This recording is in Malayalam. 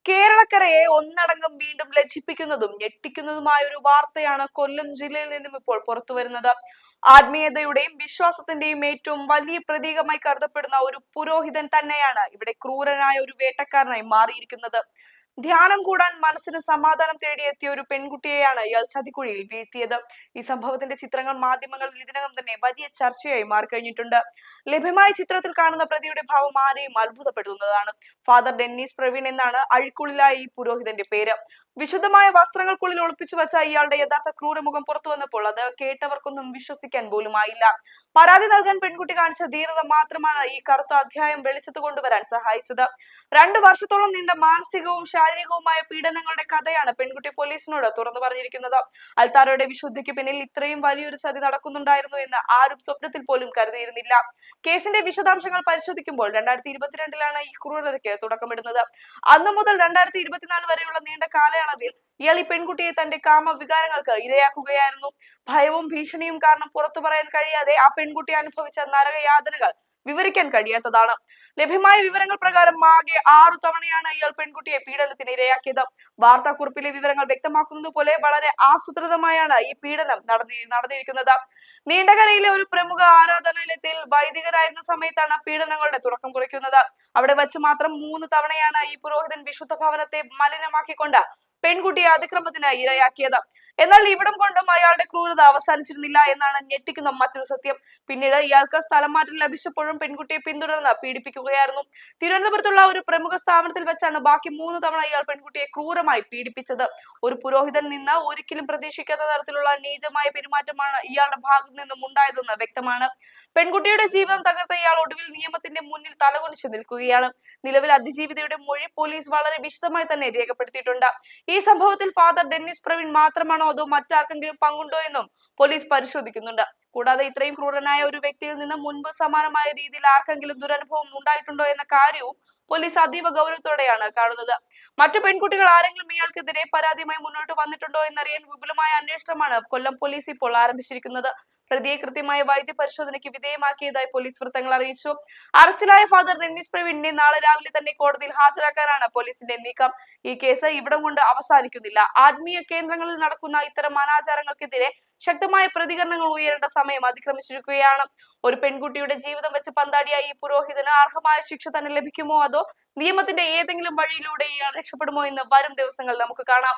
കേരളക്കരയെ ഒന്നടങ്കം വീണ്ടും ലജ്ജിപ്പിക്കുന്നതും ഞെട്ടിക്കുന്നതുമായ ഒരു വാർത്തയാണ് കൊല്ലം ജില്ലയിൽ നിന്നും ഇപ്പോൾ പുറത്തുവരുന്നത്. ആത്മീയതയുടെയും വിശ്വാസത്തിന്റെയും ഏറ്റവും വലിയ പ്രതീകമായി കരുതപ്പെടുന്ന ഒരു പുരോഹിതൻ തന്നെയാണ് ഇവിടെ ക്രൂരനായ ഒരു വേട്ടക്കാരനായി മാറിയിരിക്കുന്നത്. ധ്യാനം കൂടാൻ മനസ്സിന് സമാധാനം തേടിയെത്തിയ ഒരു പെൺകുട്ടിയെയാണ് ഇയാൾ ചതിക്കുഴിയിൽ വീഴ്ത്തിയത്. ഈ സംഭവത്തിന്റെ ചിത്രങ്ങൾ മാധ്യമങ്ങളിൽ ഇതിനകം തന്നെ വലിയ ചർച്ചയായി മാറിക്കഴിഞ്ഞിട്ടുണ്ട്. ലഭ്യമായ ചിത്രത്തിൽ കാണുന്ന പ്രതിയുടെ ഭാവം ആരെയും അത്ഭുതപ്പെടുത്തുന്നതാണ്. ഫാദർ ഡെന്നീസ് പ്രവീൺ എന്നാണ് അഴിക്കുള്ളിലായ ഈ പുരോഹിതന്റെ പേര്. വിശുദ്ധമായ വസ്ത്രങ്ങൾക്കുള്ളിൽ ഒളിപ്പിച്ചു വെച്ച ഇയാളുടെ യഥാർത്ഥ ക്രൂരമുഖം പുറത്തു വന്നപ്പോൾ അത് കേട്ടവർക്കൊന്നും വിശ്വസിക്കാൻ പോലും ആയില്ല. പരാതി നൽകാൻ പെൺകുട്ടി കാണിച്ച ധീരത മാത്രമാണ് ഈ കറുത്ത അധ്യായം വെളിച്ചത്ത് കൊണ്ടുവരാൻ സഹായിച്ചത്. 2 വർഷത്തോളം നീണ്ട മാനസികവും ശാരീരികവുമായ പീഡനങ്ങളുടെ കഥയാണ് പെൺകുട്ടി പോലീസിനോട് തുറന്നു പറഞ്ഞിരിക്കുന്നത്. അൽത്താരയുടെ വിശുദ്ധിക്ക് പിന്നിൽ ഇത്രയും വലിയൊരു ചതി നടക്കുന്നുണ്ടായിരുന്നു എന്ന് ആരും സ്വപ്നത്തിൽ പോലും കരുതിയിരുന്നില്ല. കേസിന്റെ വിശദാംശങ്ങൾ പരിശോധിക്കുമ്പോൾ 2022-ലാണ് ഈ ക്രൂരതയ്ക്ക് തുടക്കമിടുന്നത്. അന്നു മുതൽ 2024 വരെയുള്ള നീണ്ട കാലയളവിൽ ഇയാൾ ഈ പെൺകുട്ടിയെ തന്റെ കാമവികാരങ്ങൾക്ക് ഇരയാക്കുകയായിരുന്നു. ഭയവും ഭീഷണിയും കാരണം പുറത്തു പറയാൻ കഴിയാതെ ആ പെൺകുട്ടി അനുഭവിച്ച നരകയാതനകൾ വിവരിക്കാൻ കഴിയാത്തതാണ്. ലഭ്യമായ വിവരങ്ങൾ പ്രകാരം ആകെ 6 തവണയാണ് ഇയാൾ പെൺകുട്ടിയെ പീഡനത്തിന് ഇരയാക്കിയത്. വാർത്താക്കുറിപ്പിലെ വിവരങ്ങൾ വ്യക്തമാക്കുന്നത് പോലെ വളരെ ആസൂത്രിതമായാണ് ഈ പീഡനം നടന്നിരിക്കുന്നത്. നീണ്ടകരയിലെ ഒരു പ്രമുഖ ആരാധനാലയത്തിൽ വൈദികരായിരുന്ന സമയത്താണ് പീഡനങ്ങളുടെ തുടക്കം കുറിക്കുന്നത്. അവിടെ വെച്ച് മാത്രം 3 തവണയാണ് ഈ പുരോഹിതൻ വിശുദ്ധ ഭവനത്തെ മലിനമാക്കിക്കൊണ്ട് പെൺകുട്ടിയെ അതിക്രമത്തിന് ഇരയാക്കിയത്. എന്നാൽ ഇവിടം കൊണ്ടും അയാളുടെ ക്രൂരത അവസാനിച്ചിരുന്നില്ല എന്നാണ് ഞെട്ടിക്കുന്ന മറ്റൊരു സത്യം. പിന്നീട് ഇയാൾക്ക് സ്ഥലം മാറ്റം ലഭിച്ചപ്പോഴും പെൺകുട്ടിയെ പിന്തുടർന്ന് പീഡിപ്പിക്കുകയായിരുന്നു. തിരുവനന്തപുരത്തുള്ള ഒരു പ്രമുഖ സ്ഥാപനത്തിൽ വെച്ചാണ് ബാക്കി 3 തവണ ഇയാൾ പെൺകുട്ടിയെ ക്രൂരമായി പീഡിപ്പിച്ചത്. ഒരു പുരോഹിതൻ നിന്ന് ഒരിക്കലും പ്രതീക്ഷിക്കാത്ത തരത്തിലുള്ള നീചമായ പെരുമാറ്റമാണ് ഇയാളുടെ ഭാഗത്തു നിന്നും ഉണ്ടായതെന്ന് വ്യക്തമാണ്. പെൺകുട്ടിയുടെ ജീവിതം തകർത്ത ഇയാൾ ഒടുവിൽ നിയമത്തിന്റെ മുന്നിൽ തലകുനിച്ച് നിൽക്കുകയാണ്. നിലവിൽ അതിജീവിതയുടെ മൊഴി പോലീസ് വളരെ വിശദമായി തന്നെ രേഖപ്പെടുത്തിയിട്ടുണ്ട്. ഈ സംഭവത്തിൽ ഫാദർ ഡെന്നീസ് പ്രവീൺ മാത്രമാണോ അതോ മറ്റാർക്കെങ്കിലും പങ്കുണ്ടോ എന്നും പോലീസ് പരിശോധിക്കുന്നുണ്ട്. കൂടാതെ ഇത്രയും ക്രൂരനായ ഒരു വ്യക്തിയിൽ നിന്ന് മുൻപ് സമാനമായ രീതിയിൽ ആർക്കെങ്കിലും ദുരനുഭവം ഉണ്ടായിട്ടുണ്ടോ എന്ന കാര്യവും പോലീസ് അതീവ ഗൗരവത്തോടെയാണ് കാണുന്നത്. മറ്റു പെൺകുട്ടികൾ ആരെങ്കിലും ഇയാൾക്കെതിരെ പരാതിയുമായി മുന്നോട്ട് വന്നിട്ടുണ്ടോ എന്നറിയാൻ വിപുലമായ അന്വേഷണമാണ് കൊല്ലം പോലീസ് ഇപ്പോൾ ആരംഭിച്ചിരിക്കുന്നത്. പ്രതിയെ കൃത്യമായ വൈദ്യ പരിശോധനയ്ക്ക് വിധേയമാക്കിയതായി പോലീസ് വൃത്തങ്ങൾ അറിയിച്ചു. അറസ്റ്റിലായ ഫാദർ ഡെന്നീസ് പ്രവീണിനെ നാളെ രാവിലെ തന്നെ കോടതിയിൽ ഹാജരാക്കാനാണ് പോലീസിന്റെ നീക്കം. ഈ കേസ് ഇവിടം കൊണ്ട് അവസാനിക്കുന്നില്ല. ആത്മീയ കേന്ദ്രങ്ങളിൽ നടക്കുന്ന ഇത്തരം അനാചാരങ്ങൾക്കെതിരെ ശക്തമായ പ്രതികരണങ്ങൾ ഉയരേണ്ട സമയം അതിക്രമിച്ചിരിക്കുകയാണ്. ഒരു പെൺകുട്ടിയുടെ ജീവിതം വെച്ച് പന്താടിയ ഈ പുരോഹിതന് അർഹമായ ശിക്ഷ തന്നെ ലഭിക്കുമോ അതോ നിയമത്തിന്റെ ഏതെങ്കിലും വഴിയിലൂടെ ഇയാൾ രക്ഷപ്പെടുമോ എന്ന് വരും ദിവസങ്ങൾ നമുക്ക് കാണാം.